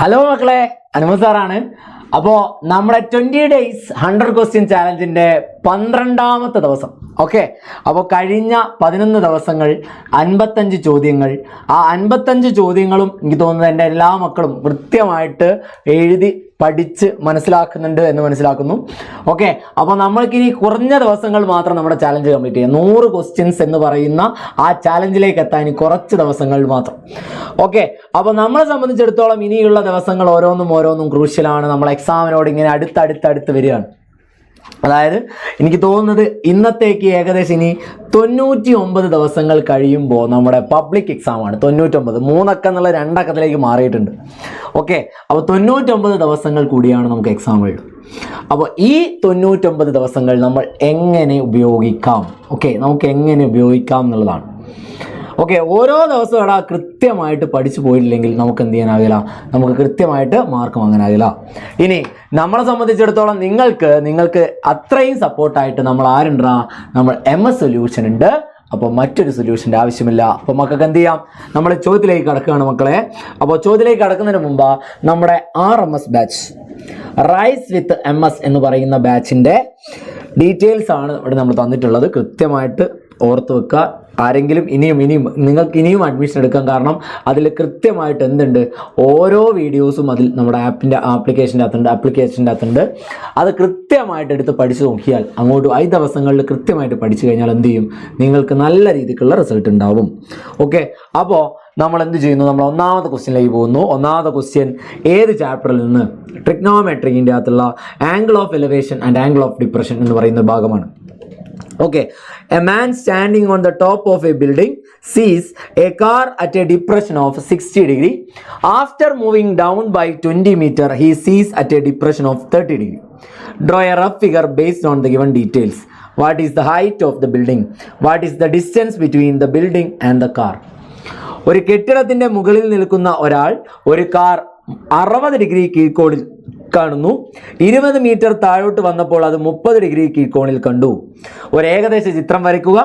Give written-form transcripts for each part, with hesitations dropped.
Hello മക്കളെ, അനുമ സാറാണ്. അപ്പോൾ നമ്മുടെ 20 days 100 question ചാലഞ്ചിൻ്റെ 12ാമത്തെ ദിവസം. ഓക്കെ, അപ്പോൾ കഴിഞ്ഞ 11 ദിവസങ്ങൾ 55 ചോദ്യങ്ങൾ. ആ 55 ചോദ്യങ്ങളും എനിക്ക് തോന്നുന്നത് എൻ്റെ എല്ലാ മക്കളും കൃത്യമായിട്ട് എഴുതി പഠിച്ച് മനസ്സിലാക്കുന്നുണ്ട് എന്ന് മനസ്സിലാക്കുന്നു. ഓക്കെ, അപ്പോൾ നമ്മൾക്കിനി കുറഞ്ഞ ദിവസങ്ങൾ മാത്രം നമ്മുടെ ചാലഞ്ച് കംപ്ലീറ്റ് ചെയ്യാം. 100 questions എന്ന് പറയുന്ന ആ ചാലഞ്ചിലേക്ക് എത്താൻ ഇനി കുറച്ച് ദിവസങ്ങൾ മാത്രം. ഓക്കെ, അപ്പോൾ നമ്മളെ സംബന്ധിച്ചിടത്തോളം ഇനിയുള്ള ദിവസങ്ങൾ ഓരോന്നും ക്രൂഷ്യലാണ്. നമ്മൾ എക്സാമിനോട് ഇങ്ങനെ അടുത്തടുത്ത് വരികയാണ്. അതായത് എനിക്ക് തോന്നുന്നത് ഇന്നത്തേക്ക് ഏകദേശം ഇനി 99 ദിവസങ്ങൾ കഴിയുമ്പോൾ നമ്മുടെ പബ്ലിക് എക്സാമാണ്. 99, 3 അക്കം എന്നുള്ള 2 അക്കത്തിലേക്ക് മാറിയിട്ടുണ്ട്. ഓക്കെ, അപ്പോൾ 99 ദിവസങ്ങൾ കൂടിയാണ് നമുക്ക് എക്സാമുകൾ. അപ്പോൾ ഈ 99 ദിവസങ്ങൾ നമ്മൾ എങ്ങനെ ഉപയോഗിക്കാം? ഓക്കെ, നമുക്ക് എങ്ങനെ ഉപയോഗിക്കാം എന്നുള്ളതാണ്. ഓക്കെ, ഓരോ ദിവസവും കൃത്യമായിട്ട് പഠിച്ചു പോയില്ലെങ്കിൽ നമുക്ക് എന്ത് ചെയ്യാനാകില്ല, നമുക്ക് കൃത്യമായിട്ട് മാർക്ക് വാങ്ങാനാകില്ല. ഇനി നമ്മളെ സംബന്ധിച്ചിടത്തോളം നിങ്ങൾക്ക് അത്രയും സപ്പോർട്ടായിട്ട് നമ്മൾ ആരുണ്ടാ, നമ്മൾ MS സൊല്യൂഷൻ ഉണ്ട്. അപ്പോൾ മറ്റൊരു സൊല്യൂഷൻ്റെ ആവശ്യമില്ല. അപ്പോൾ മക്കൾക്ക് എന്ത് ചെയ്യാം, നമ്മൾ ചോദ്യത്തിലേക്ക് കടക്കുകയാണ് മക്കളെ. അപ്പോൾ ചോദ്യത്തിലേക്ക് കടക്കുന്നതിന് മുമ്പ് നമ്മുടെ RMS batch, rise with MS എന്ന് പറയുന്ന ബാച്ചിൻ്റെ ഡീറ്റെയിൽസ് ആണ് ഇവിടെ നമ്മൾ തന്നിട്ടുള്ളത്. കൃത്യമായിട്ട് ഓർത്ത് വെക്കുക. ആരെങ്കിലും ഇനിയും നിങ്ങൾക്ക് ഇനിയും അഡ്മിഷൻ എടുക്കാം. കാരണം അതിൽ കൃത്യമായിട്ട് എന്തുണ്ട്, ഓരോ വീഡിയോസും അതിൽ നമ്മുടെ ആപ്ലിക്കേഷൻ്റെ അകത്തുണ്ട്. അത് കൃത്യമായിട്ട് എടുത്ത് പഠിച്ചു നോക്കിയാൽ അങ്ങോട്ട് 5 ദിവസങ്ങളിൽ കൃത്യമായിട്ട് പഠിച്ചു കഴിഞ്ഞാൽ എന്ത് ചെയ്യും, നിങ്ങൾക്ക് നല്ല രീതിക്കുള്ള റിസൾട്ട് ഉണ്ടാവും. ഓക്കെ, അപ്പോൾ നമ്മൾ എന്ത് ചെയ്യുന്നു, നമ്മൾ ഒന്നാമത്തെ ക്വസ്റ്റ്യനിലേക്ക് പോകുന്നു. ഒന്നാമത്തെ ക്വസ്റ്റ്യൻ ഏത് ചാപ്റ്ററിൽ നിന്ന്? ട്രിഗ്നോമെട്രിക്കിൻ്റെ അകത്തുള്ള angle of elevation and angle of depression എന്ന് പറയുന്ന ഭാഗമാണ്. Okay, a man standing on the top of a building sees a car at a depression of 60 degree. After moving down by 20 meter, he sees at a depression of 30 degree. Draw a rough figure based on the given details. What is the height of the building? What is the distance between the building and the car? ഒരു കെട്ടിടത്തിന്റെ മുകളിൽ നിൽക്കുന്ന ഒരാൾ ഒരു car 60 degree കീഴ്ക്കോണിൽ കാണുന്നു. 20 metre താഴോട്ട് വന്നപ്പോൾ അത് 30 ഡിഗ്രി കീഴ്ക്കോണിൽ കണ്ടു. ഒരു ഏകദേശ ചിത്രം വരയ്ക്കുക.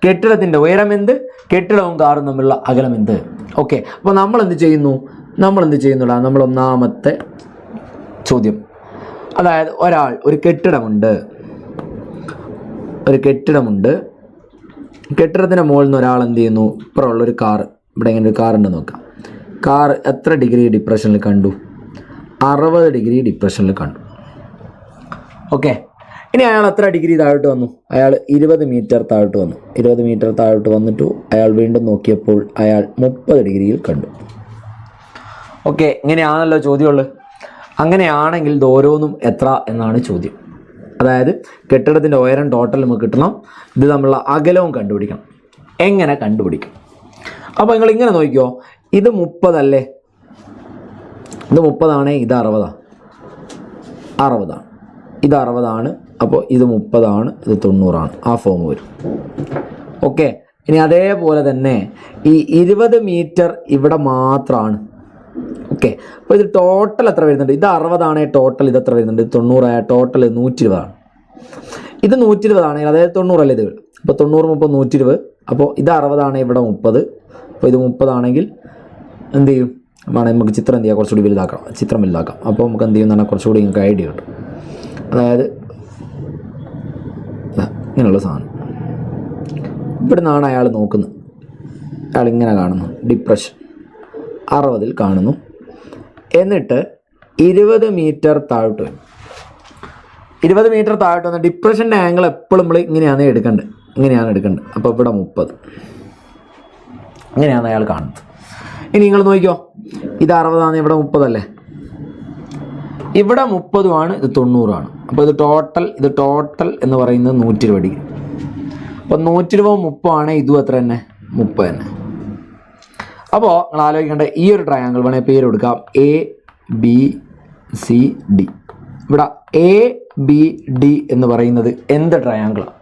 കെട്ടിടത്തിൻ്റെ ഉയരം എന്ത്, കെട്ടിടവും കാറും തമ്മിലുള്ള അകലം എന്ത്? ഓക്കെ, അപ്പോൾ നമ്മൾ എന്ത് ചെയ്യുന്നുള്ളൂ, നമ്മൾ ഒന്നാമത്തെ ചോദ്യം, അതായത് ഒരു കെട്ടിടമുണ്ട്. കെട്ടിടത്തിൻ്റെ മുകളിൽ നിന്ന് ഒരാൾ എന്ത് ചെയ്യുന്നു, ഇപ്പുറമുള്ളൊരു കാർ, ഇവിടെ ഇങ്ങനെ ഒരു കാറുണ്ടെന്ന് നോക്കാം. കാർ എത്ര ഡിഗ്രി ഡിപ്രഷനിൽ കണ്ടു? 60 ഡിഗ്രി ഡിപ്രഷനിൽ കണ്ടു. ഓക്കെ, ഇനി അയാൾ എത്ര ഡിഗ്രി താഴോട്ട് വന്നു? അയാൾ 20 മീറ്റർ താഴോട്ട് വന്നു. 20 മീറ്റർ താഴോട്ട് വന്നിട്ടു അയാൾ വീണ്ടും നോക്കിയപ്പോൾ അയാൾ 30 ഡിഗ്രിയിൽ കണ്ടു. ഓക്കെ, ഇങ്ങനെയാണല്ലോ ചോദ്യമുള്ളത്. അങ്ങനെയാണെങ്കിൽ ഇത് ഓരോന്നും എത്ര എന്നാണ് ചോദ്യം. അതായത് കെട്ടിടത്തിൻ്റെ ഉയരം ടോട്ടൽ നമുക്ക് കിട്ടണം, ഇത് തമ്മിലുള്ള അകലവും കണ്ടുപിടിക്കണം. എങ്ങനെ കണ്ടുപിടിക്കും? അപ്പോൾ നിങ്ങൾ ഇങ്ങനെ നോക്കിക്കോ, ഇത് 30 അല്ലേ, ഇത് 30 ആണ്, ഇത് 60 ആണ്, ഇത് 60 ആണ്, അപ്പോൾ ഇത് 30 ആണ്, ഇത് 90 ആണ്. ആ ഫോം വരും. ഓക്കെ, ഇനി അതേപോലെ തന്നെ ഈ 20 മീറ്റർ ഇവിടെ മാത്രമാണ്. ഓക്കെ, അപ്പോൾ ഇത് ടോട്ടൽ എത്ര വരുന്നുണ്ട്? ഇത് 60 ആണെങ്കിൽ ടോട്ടൽ ഇത് എത്ര വരുന്നുണ്ട്? 90 ആയ ടോട്ടൽ 120 ആണ്. ഇത് 120 ആണെങ്കിൽ അതായത് 90 അല്ലേ ഇത്. അപ്പോൾ 90 30 120. അപ്പോൾ ഇത് 60 ആണെങ്കിൽ ഇവിടെ 30. അപ്പോൾ ഇത് 30 ആണെങ്കിൽ എന്ത് ചെയ്യും, നമുക്ക് ചിത്രം എന്ത് ചെയ്യാം, കുറച്ചുകൂടി വലുതാക്കാം. അപ്പോൾ നമുക്ക് എന്ത് ചെയ്യുന്നതാണ്, കുറച്ചുകൂടി നിങ്ങൾക്ക് ഐഡിയ കിട്ടും. അതായത് ഇങ്ങനെയുള്ള സാധനം ഇവിടെ നിന്നാണ് അയാൾ നോക്കുന്നത്. അയാൾ ഇങ്ങനെ കാണുന്നു, ഡിപ്രഷൻ 60 കാണുന്നു. എന്നിട്ട് 20 മീറ്റർ താഴോട്ട് വരും. 20 മീറ്റർ താഴോട്ട് വന്ന ഡിപ്രഷൻ്റെ ആംഗിൾ എപ്പോഴും നമ്മൾ ഇങ്ങനെയാണ് എടുക്കേണ്ടത്. അപ്പോൾ ഇവിടെ 30. ഇങ്ങനെയാണ് അയാൾ കാണുന്നത്. ഇനി നിങ്ങൾ നോക്കിക്കോ, ഇത് 60 ആണ്, ഇവിടെ 30 അല്ലേ, ഇവിടെ 30 ആണ്, ഇത് 90 ആണ്. അപ്പോൾ ഇത് ടോട്ടൽ എന്ന് പറയുന്നത് 120 ഡിഗ്രി. അപ്പോൾ 120 30 ആണ്, ഇതും എത്ര തന്നെ, 30 തന്നെ. അപ്പോൾ നിങ്ങൾ ആലോചിക്കേണ്ട ഈ ഒരു ട്രയാങ്കിൾ വേണമെങ്കിൽ പേര് കൊടുക്കാം ABCD. ഇവിടെ ABD എന്ന് പറയുന്നത് എന്ത് ട്രയാങ്കിളാണ്,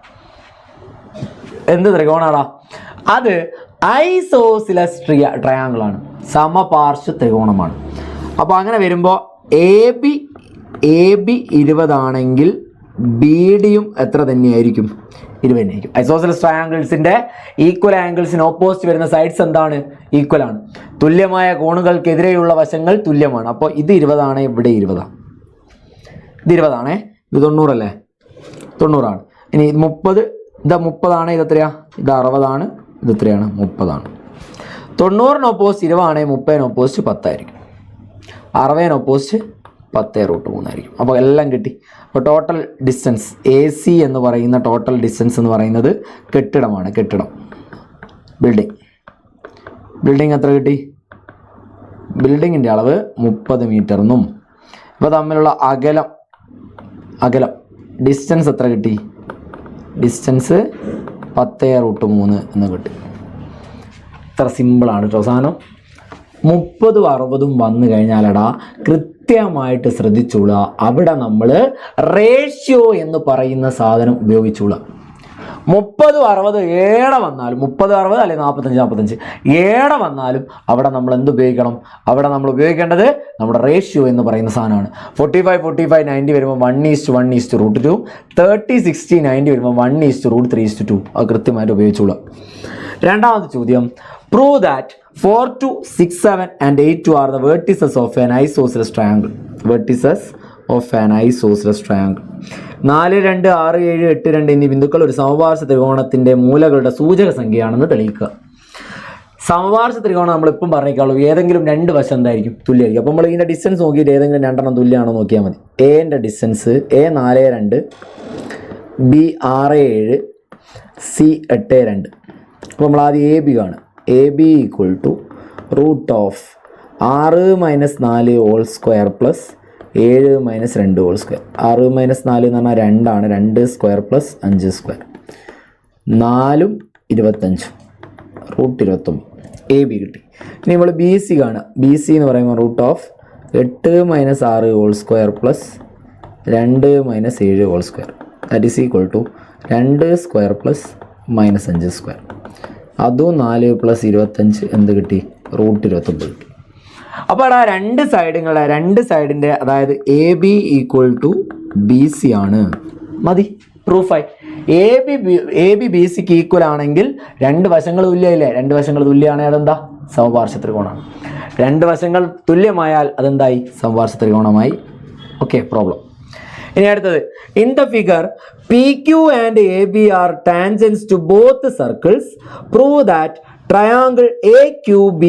എന്ത് ത്രികോണാടാ? അത് ഐസോസിലസ് ട്രയാങ്കിളാണ്, സമപാർശ്വ ത്രികോണമാണ്. അപ്പോൾ അങ്ങനെ വരുമ്പോൾ AB 20 ആണെങ്കിൽ ബി ഡിയും എത്ര തന്നെയായിരിക്കും? 20 തന്നെയായിരിക്കും. ഐസോസെലസ് ട്രയാങ്കിൾസിൻ്റെ ഈക്വൽ ആംഗിൾസിന് ഓപ്പോസിറ്റ് വരുന്ന സൈഡ്സ് എന്താണ്? ഈക്വൽ ആണ്. തുല്യമായ കോണുകൾക്കെതിരെയുള്ള വശങ്ങൾ തുല്യമാണ്. അപ്പോൾ ഇത് 20 ആണ്, ഇവിടെ 20. ഇത് 20 ആണേ, ഇത് 90 അല്ലേ? 90 ആണ്. ഇനി ഇത് 30, ഇത് 30 ആണ്, ഇത് എത്രയാ? ഇത് 60 ആണ്, ഇത് എത്രയാണ്? 30 ആണ്. 90 ഓപ്പോസിറ്റ് 20 ആണെങ്കിൽ 30 ഓപ്പോസിറ്റ് 10 ആയിരിക്കും. 60 ഓപ്പോസിറ്റ് 10√3 ആയിരിക്കും. അപ്പോൾ എല്ലാം കിട്ടി. അപ്പോൾ ടോട്ടൽ ഡിസ്റ്റൻസ് AC എന്ന് പറയുന്ന ടോട്ടൽ ഡിസ്റ്റൻസ് എന്ന് പറയുന്നത് കെട്ടിടമാണ്. കെട്ടിടം, ബിൽഡിംഗ് എത്ര കിട്ടി? ബിൽഡിങ്ങിൻ്റെ അളവ് 30 മീറ്റർ എന്നും ഇപ്പോൾ തമ്മിലുള്ള അകലം ഡിസ്റ്റൻസ് എത്ര കിട്ടി? ഡിസ്റ്റൻസ് 10√3 എന്ന് കിട്ടി. ഇത്ര സിമ്പിളാണ് കേട്ടോ സാധനം. 30ഉം 60ഉം വന്നു കഴിഞ്ഞാലടാ കൃത്യമായിട്ട് ശ്രദ്ധിച്ചോളുക. അവിടെ നമ്മൾ റേഷ്യോ എന്ന് പറയുന്ന സാധനം ഉപയോഗിച്ചോളുക. 30, 60 ഏടെ വന്നാലും 30, 60 അല്ലെങ്കിൽ 45, 45 ഏടെ വന്നാലും അവിടെ നമ്മൾ എന്ത് ഉപയോഗിക്കണം? അവിടെ നമ്മൾ ഉപയോഗിക്കേണ്ടത് നമ്മുടെ റേഷ്യോ എന്ന് പറയുന്ന സാധനമാണ്. 45, 45, 90 വരുമ്പോൾ 1:1:√2, 30, 60, 90 വരുമ്പോൾ 1:√3:2. അത് കൃത്യമായിട്ട് ഉപയോഗിച്ചോളുക. രണ്ടാമത്തെ ചോദ്യം, prove that 4, 2, 6, 7 and 8, 2 are the vertices of an isosceles triangle. Vertices of an isosceles triangle. 4, 2, 6, 7, 8, 2 എന്നീ ബിന്ദുക്കൾ ഒരു സമപാർശ്വ ത്രികോണത്തിന്റെ മൂലകളുടെ സൂചക സംഖ്യയാണെന്ന് തെളിയിക്കുക. സമപാർശ്വ ത്രികോണം നമ്മളിപ്പം പറഞ്ഞേക്കാളൂ, ഏതെങ്കിലും രണ്ട് വശം എന്തായിരിക്കും? തുല്യമായിരിക്കും. അപ്പോൾ നമ്മൾ ഇതിൻ്റെ ഡിസ്റ്റൻസ് നോക്കിയിട്ട് ഏതെങ്കിലും രണ്ടെണ്ണം തുല്യമാണോ നോക്കിയാൽ മതി. എൻ്റെ ഡിസ്റ്റൻസ് A 4, 2, B 6, 7, C 8, 2. അപ്പോൾ നമ്മൾ ആദ്യം AB കാണും. AB equal to √6 - 4 whole square plus 7 - 2 whole square. 6 - 4 എന്ന് പറഞ്ഞാൽ 2 ആണ്. 2 സ്ക്വയർ പ്ലസ് 5 സ്ക്വയർ. 4ഉം 25 √29. AB കിട്ടി. ഇനി നമ്മൾ BC കാണാം. BC എന്ന് പറയുമ്പോൾ √8 - 6 whole square plus 2 - 7 whole square. That is equal to 2 square plus -5 square. അതും 4 + 25 എന്ത് കിട്ടി? √29 കിട്ടി. അപ്പോൾ അവിടെ രണ്ട് സൈഡിൻ്റെ അതായത് AB ഈക്വൽ ടു BC ആണ്. മതി, പ്രൂഫായി. AB BCക്ക് ഈക്വൽ ആണെങ്കിൽ രണ്ട് വശങ്ങൾ തുല്യമില്ലേ? രണ്ട് വശങ്ങൾ തുല്യമാണെങ്കിൽ അതെന്താ? സമപാർശ്വ ത്രികോണമാണ്. രണ്ട് വശങ്ങൾ തുല്യമായാൽ അതെന്തായി? സമപാർശ്വ ത്രികോണമായി. Okay, problem. ഇനി അടുത്തത്, in the figure PQ and AB are tangents to both circles. Prove that triangle AQB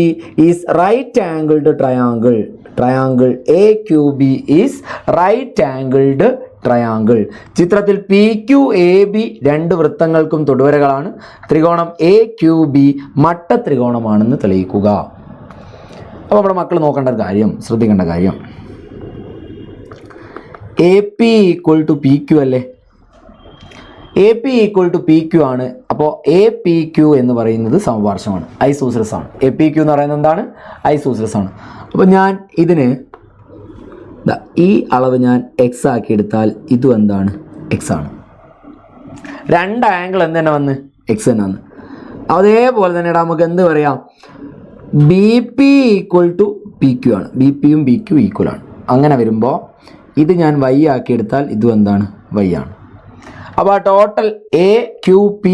is right angled triangle. Triangle AQB is right angled triangle. ചിത്രത്തിൽ PQAB രണ്ട് വൃത്തങ്ങൾക്കും തൊടുവരകളാണ്. ത്രികോണം AQB മട്ട ത്രികോണമാണെന്ന് തെളിയിക്കുക. അപ്പോൾ നമ്മുടെ മക്കൾ നോക്കേണ്ട ഒരു കാര്യം, ശ്രദ്ധിക്കേണ്ട കാര്യം, AP ഈക്വൽ ടു PQ അല്ലേ? AP ഈക്വൽ ടു PQ ആണ്. അപ്പോൾ APQ എന്ന് പറയുന്നത് സമപാർശ്വമാണ്, ഐസോസിലസ് ആണ്. APQ എന്ന് പറയുന്നത് എന്താണ്? ഐസോസിലസ് ആണ്. അപ്പോൾ ഞാൻ ഇതിന് ഈ അളവ് ഞാൻ X ആക്കി എടുത്താൽ ഇതും എന്താണ്? X ആണ്. രണ്ട് ആംഗിൾ എന്ത് തന്നെ വന്ന്? X തന്നെ വന്ന്. അതേപോലെ തന്നെ നമുക്ക് എന്ത് പറയാം? BP ഈക്വൽ ടു PQ ആണ്. BPയും BQ ഈക്വൽ ആണ്. അങ്ങനെ വരുമ്പോൾ ഇത് ഞാൻ Y ആക്കി എടുത്താൽ ഇതും എന്താണ്? Y ആണ്. അപ്പോൾ ആ ടോട്ടൽ AQB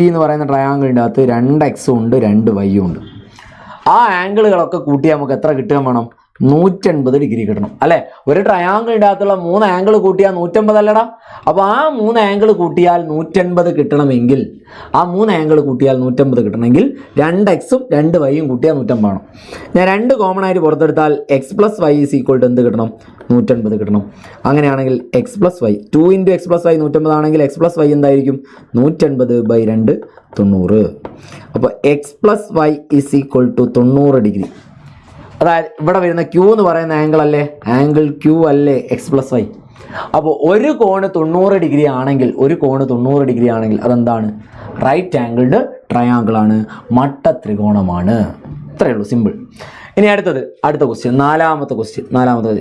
എന്ന് പറയുന്ന ട്രയാങ്കിളിൻ്റെ അകത്ത് 2X ഉണ്ട്, 2Y ഉണ്ട്. ആ ആംഗിളുകളൊക്കെ കൂട്ടി നമുക്ക് എത്ര കിട്ടുക വേണം? 180 ഡിഗ്രി കിട്ടണം അല്ലേ? ഒരു ട്രയാങ്കിളിൻ്റെ അകത്തുള്ള 3 ആംഗിൾ കൂട്ടിയാൽ 180 അല്ലടാ? അപ്പോൾ ആ 3 ആംഗിൾ കൂട്ടിയാൽ 180 കിട്ടണമെങ്കിൽ, ആ 3 ആംഗിൾ കൂട്ടിയാൽ 180 കിട്ടണമെങ്കിൽ 2Xും 2Yയും കൂട്ടിയാൽ 180 ആണ്. ഞാൻ 2 കോമൺ ആയിട്ട് പുറത്തെടുത്താൽ X + Y = എന്ത് കിട്ടണം? 180 കിട്ടണം. അങ്ങനെയാണെങ്കിൽ X + Y 2 × X + Y 180 ആണെങ്കിൽ X + Y എന്തായിരിക്കും? 180/2 90. അപ്പോൾ X + Y = 90 ഡിഗ്രി. അതായത് ഇവിടെ വരുന്ന Q എന്ന് പറയുന്ന ആംഗിൾ അല്ലേ? ആംഗിൾ Q അല്ലേ X + Y? അപ്പോൾ ഒരു കോണ് 90 ഡിഗ്രി ആണെങ്കിൽ അതെന്താണ്? റൈറ്റ് ആംഗിൾഡ് ട്രയാങ്കിൾ ആണ്, മട്ട ത്രികോണമാണ്. ഇത്രയേ ഉള്ളൂ, സിമ്പിൾ. ഇനി അടുത്ത ക്വസ്റ്റ്യൻ, നാലാമത്തെ ക്വസ്റ്റ്യൻ.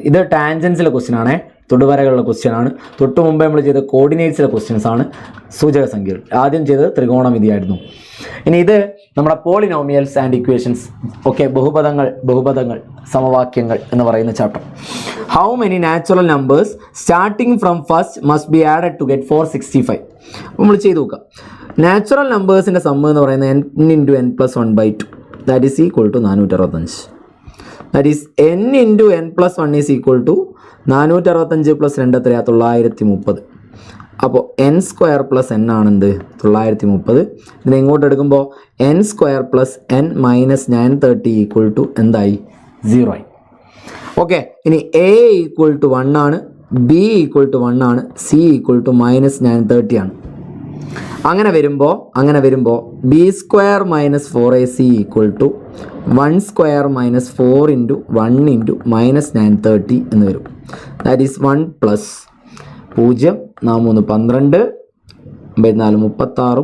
ഇത് ടാൻജൻസിലെ ക്വസ്റ്റ്യൻ ആണ്, തൊടുവരകളുടെ ക്വസ്റ്റ്യൻ ആണ്. തൊട്ട് മുമ്പേ നമ്മൾ ചെയ്ത കോർഡിനേറ്റ്സിലെ ക്വസ്റ്റ്യൻസ് ആണ്, സൂചക സംഖ്യകൾ. ആദ്യം ചെയ്തത് ത്രികോണമിതിയായിരുന്നു. ഇനി ഇത് നമ്മുടെ പോളിനോമിയൽസ് ആൻഡ് ഇക്വേഷൻസ്. ഓക്കെ, ബഹുപദങ്ങൾ സമവാക്യങ്ങൾ എന്ന് പറയുന്ന chapter. How many natural numbers starting from first must be added to get 465? നമ്മൾ ചെയ്ത് നോക്കാം. നാച്ചുറൽ നമ്പേഴ്സിൻ്റെ സമ്മ് എന്ന് പറയുന്നത് n into n plus 1/2, that is equal to 465. That is n into n plus 1 is equal to 465 plus 2 എത്രയാണ്? 930. അപ്പോൾ n square plus n ആണെന്ത്? 930. ഇതിനെ ഇങ്ങോട്ട് എടുക്കുമ്പോൾ n square plus n minus 930 equal to എന്തായി? 0 ആയി. ഓക്കെ, ഇനി a ഈക്വൽ ടു 1 ആണ്, b ഈക്വൽ ടു 1 ആണ്, c ഈക്വൽ ടു മൈനസ് 930 ആണ്. അങ്ങനെ വരുമ്പോൾ b square minus 4ac equal to 1 square minus 4 into 1 into minus 930 എന്ന് വരും. ദാറ്റ് ഈസ് 1 പ്ലസ് 0 4 12 54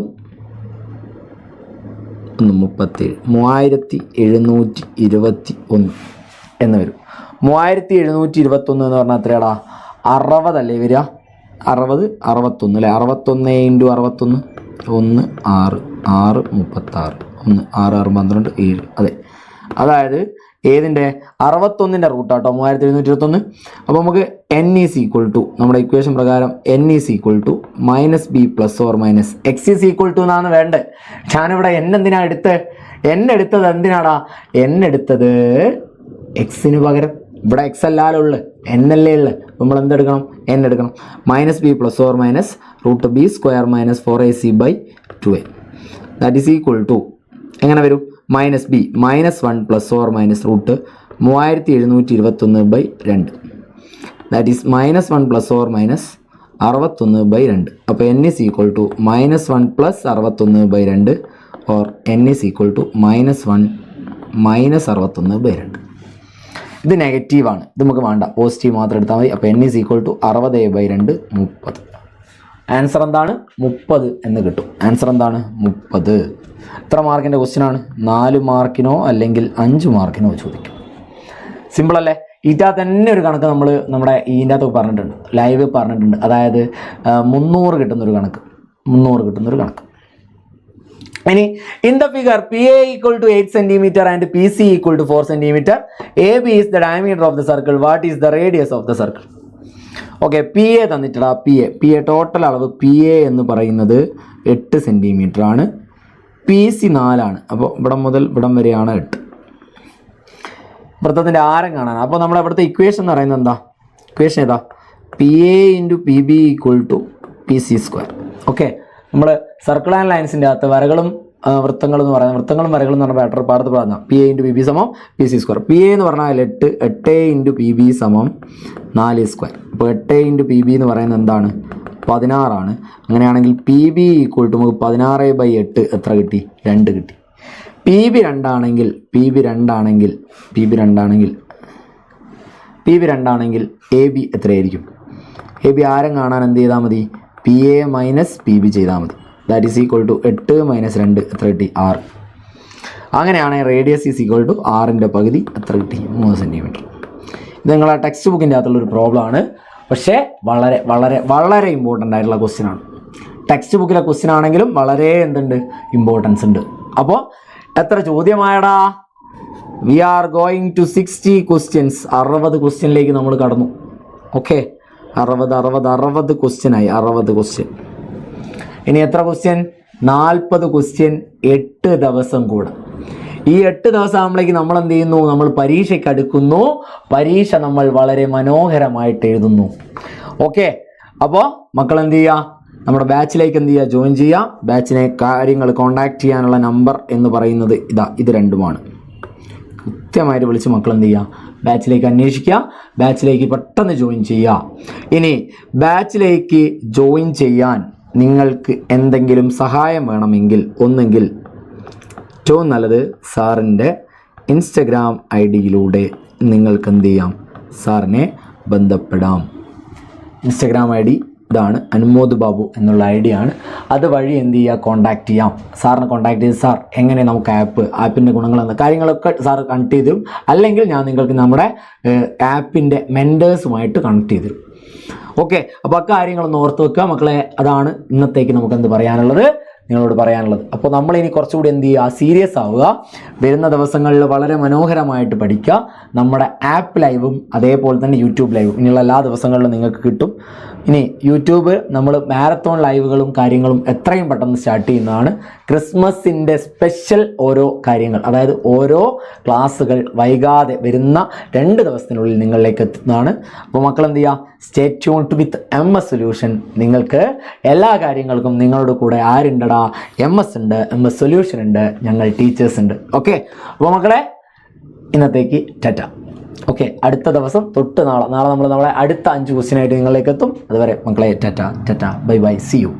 36 3721 എന്ന് വരും. 3721 എന്ന് പറഞ്ഞാൽ എത്രയാടാ? 60 അല്ലേ വരിക? 60 61 അല്ലേ? 61 ഇൻറ്റു 61 1 6 6 36 1 6 6 12 7. അതെ, അതായത് ഏതിൻ്റെ? 61ൻ്റെ റൂട്ടാട്ടോ 3721. അപ്പോൾ നമുക്ക് n ഈസ് ഈക്വൽ ടു, നമ്മുടെ ഇക്വേഷൻ പ്രകാരം n is equal to minus b plus or minus x is equal to എന്നാണ് വേണ്ടത്. ഞാനിവിടെ n എന്തിനാണ് എടുത്തത്? n എടുത്തത് എന്തിനാടാ? n എടുത്തത് എക്സിന് പകരം. ഇവിടെ എക്സ് അല്ലാലോ ഉള്ളു, n അല്ലേ ഉള്ളു. നമ്മൾ എന്തെടുക്കണം? n എടുക്കണം. Minus b plus or minus root b square minus 4ac/2a that is equal to എങ്ങനെ വരും? Minus b minus 1 plus or minus root 3721/2 that is minus 1 plus or minus 61/2. അപ്പോൾ n is equal to minus 1 plus 61/2 or n is equal to minus 1 minus 61/2. ഇത് നെഗറ്റീവാണ്, ഇത് നമുക്ക് വേണ്ട, positive മാത്രം എടുത്താൽ മതി. അപ്പോൾ n is equal to 60/2 30. Answer എന്താണ്? 30 എന്ന് കിട്ടും. ആൻസർ എന്താണ്? 30. എത്ര മാർക്കിൻ്റെ ക്വസ്റ്റ്യനാണ്? 4 മാർക്കിനോ അല്ലെങ്കിൽ 5 മാർക്കിനോ ചോദിക്കും. സിമ്പിൾ അല്ലേ? ഇതിനകത്ത് തന്നെ ഒരു കണക്ക് നമ്മൾ നമ്മുടെ ഇതിൻ്റെ അകത്ത് പറഞ്ഞിട്ടുണ്ട്, ലൈവ് പറഞ്ഞിട്ടുണ്ട്. അതായത് 300 കിട്ടുന്നൊരു കണക്ക്. ഇനി in the figure PA equal to 8 centimetre and PC equal to 4 centimetre, AB is the diameter of the circle, what is the radius of the circle? Okay, PA തന്നിട്ടാ. PA ടോട്ടൽ അളവ് PA എന്ന് പറയുന്നത് 8 centimetre ആണ്, PC 4 ആണ്. അപ്പോൾ ഇവിടം മുതൽ ഇവിടം വരെയാണ് 8. വൃത്തത്തിൻ്റെ ആരം കാണാൻ. അപ്പോൾ നമ്മുടെ ഇവിടുത്തെ ഇക്വേഷൻ എന്ന് പറയുന്നത് എന്താ? ഇക്വേഷൻ ഏതാ? PA ഇൻറ്റു PB equal to PC square. Okay, നമ്മൾ സർക്കിൾ ആൻഡ് ലൈൻസിൻ്റെ അകത്ത് വരകളും വൃത്തങ്ങളും എന്ന് പറയുന്നത്, വൃത്തങ്ങളും വരകളും എന്ന് പറഞ്ഞ പാഠത്തിൽ പറഞ്ഞാൽ PA ഇൻറ്റു PB സമം PC സ്ക്വയർ. PA എന്ന് പറഞ്ഞാൽ 8 ഇൻറ്റു PB സമം 4 സ്ക്വയർ. അപ്പോൾ 8 ഇൻറ്റു PB എന്ന് പറയുന്നത് എന്താണ്? 16 ആണ്. അങ്ങനെയാണെങ്കിൽ PB ഈക്വൽ ടു നമുക്ക് 16/8 എത്ര കിട്ടി? 2 കിട്ടി. PB 2 ആണെങ്കിൽ AB എത്രയായിരിക്കും? AB ആരം കാണാൻ എന്ത് ചെയ്താൽ മതി? PA മൈനസ് PB ചെയ്താൽ മതി. That is equal to 8 minus 2 എത്ര കിട്ടി? 6. അങ്ങനെയാണെങ്കിൽ റേഡിയസ് ഈസ് ഈക്വൽ ടു 6ൻ്റെ പകുതി എത്ര കിട്ടി? 3 സെൻറ്റിമീറ്റർ. ഇത് നിങ്ങളെ ടെക്സ്റ്റ് ബുക്കിൻ്റെ അകത്തുള്ളൊരു പ്രോബ്ലം ആണ്, പക്ഷേ വളരെ വളരെ വളരെ ഇമ്പോർട്ടൻ്റ് ആയിട്ടുള്ള ക്വസ്റ്റ്യൻ ആണ്. ടെക്സ്റ്റ് ബുക്കിലെ ക്വസ്റ്റ്യൻ ആണെങ്കിലും വളരെ എന്തുണ്ട്? ഇമ്പോർട്ടൻസ് ഉണ്ട്. അപ്പോൾ എത്ര ചോദ്യമായടാ? We are going to 60 questions. 60 ക്വസ്റ്റ്യനിലേക്ക് നമ്മൾ കടന്നു. ഓക്കെ, 60 ക്വസ്റ്റ്യനായി. 60 ക്വസ്റ്റ്യൻ. ഇനി എത്ര ക്വസ്റ്റ്യൻ? 40 ക്വസ്റ്റ്യൻ 8 ദിവസം കൂടെ. ഈ 8 ദിവസം ആകുമ്പോഴേക്ക് നമ്മൾ എന്ത് ചെയ്യുന്നു? നമ്മൾ പരീക്ഷയ്ക്ക് അടുക്കുന്നു. പരീക്ഷ നമ്മൾ വളരെ മനോഹരമായിട്ട് എഴുതുന്നു. ഓക്കെ, അപ്പോൾ മക്കൾ എന്ത് ചെയ്യുക? നമ്മുടെ ബാച്ചിലേക്ക് എന്ത് ചെയ്യുക? ജോയിൻ ചെയ്യുക. ബാച്ചിനെ കാര്യങ്ങൾ കോൺടാക്ട് ചെയ്യാനുള്ള നമ്പർ എന്ന് പറയുന്നത് ഇത് രണ്ടുമാണ്. കൃത്യമായിട്ട് വിളിച്ച് മക്കൾ എന്ത് ചെയ്യുക? ബാച്ചിലേക്ക് അന്വേഷിക്കുക. ബാച്ചിലേക്ക് പെട്ടെന്ന് ജോയിൻ ചെയ്യുക. ഇനി ബാച്ചിലേക്ക് ജോയിൻ ചെയ്യാൻ നിങ്ങൾക്ക് എന്തെങ്കിലും സഹായം വേണമെങ്കിൽ ഒന്നെങ്കിൽ ഏറ്റവും നല്ലത് സാറിൻ്റെ ഇൻസ്റ്റഗ്രാം ID-യിലൂടെ നിങ്ങൾക്ക് എന്ത് ചെയ്യാം? സാറിനെ ബന്ധപ്പെടാം. ഇൻസ്റ്റഗ്രാം ID ഇതാണ്, അനുമോദ് ബാബു എന്നുള്ള ID ആണ്. അതുവഴി എന്ത് ചെയ്യുക? കോൺടാക്റ്റ് ചെയ്യാം. സാറിനെ കോൺടാക്ട് ചെയ്ത് സാർ എങ്ങനെ നമുക്ക് ആപ്പിൻ്റെ ഗുണങ്ങളെന്ന കാര്യങ്ങളൊക്കെ സാർ കണക്ട് ചെയ്ത് തരും. അല്ലെങ്കിൽ ഞാൻ നിങ്ങൾക്ക് നമ്മുടെ ആപ്പിൻ്റെ മെൻറ്റേഴ്സുമായിട്ട് കണക്ട് ചെയ്ത് തരും. ഓക്കെ, അപ്പോൾ ആ കാര്യങ്ങളൊന്ന് ഓർത്ത് വെക്കുക മക്കളെ. അതാണ് ഇന്നത്തേക്ക് നമുക്ക് എന്ത് പറയാനുള്ളത്? നിങ്ങളോട് പറയാനുള്ളത്. അപ്പോൾ നമ്മളിനി കുറച്ചുകൂടി എന്ത് ചെയ്യുക, സീരിയസ് ആവുക. വരുന്ന ദിവസങ്ങളിൽ വളരെ മനോഹരമായിട്ട് പഠിക്കുക. നമ്മുടെ ആപ്പ് ലൈവും അതേപോലെ തന്നെ യൂട്യൂബ് ലൈവും ഇനിയുള്ള എല്ലാ ദിവസങ്ങളിലും നിങ്ങൾക്ക് കിട്ടും. ഇനി യൂട്യൂബ് നമ്മൾ മാരത്തോൺ ലൈവുകളും കാര്യങ്ങളും എത്രയും പെട്ടെന്ന് സ്റ്റാർട്ട് ചെയ്യുന്നതാണ്. ക്രിസ്മസിൻ്റെ സ്പെഷ്യൽ ഓരോ കാര്യങ്ങൾ, അതായത് ഓരോ ക്ലാസ്സുകൾ വൈകാതെ വരുന്ന 2 ദിവസത്തിനുള്ളിൽ നിങ്ങളിലേക്ക് എത്തുന്നതാണ്. അപ്പോൾ മക്കൾ എന്ത് ചെയ്യുക, സ്റ്റേ ട്യൂൺഡ് വിത്ത് MS സൊല്യൂഷൻ. നിങ്ങൾക്ക് എല്ലാ കാര്യങ്ങൾക്കും നിങ്ങളുടെ കൂടെ ആരുണ്ടടാ, MS ഉണ്ട്, MS സൊല്യൂഷൻ ഉണ്ട്, ഞങ്ങൾ ടീച്ചേഴ്സ് ഉണ്ട്. ഓക്കെ, അപ്പോൾ മക്കളെ ഇന്നത്തേക്ക് ടാറ്റ. ഓക്കെ, അടുത്ത ദിവസം തൊട്ട് നാളെ നമ്മൾ നമ്മളെ അടുത്ത 5 ക്വസ്റ്റ്യനായിട്ട് നിങ്ങളിലേക്ക് എത്തും. അതുവരെ മക്കളെ tata tata, bye bye, see U.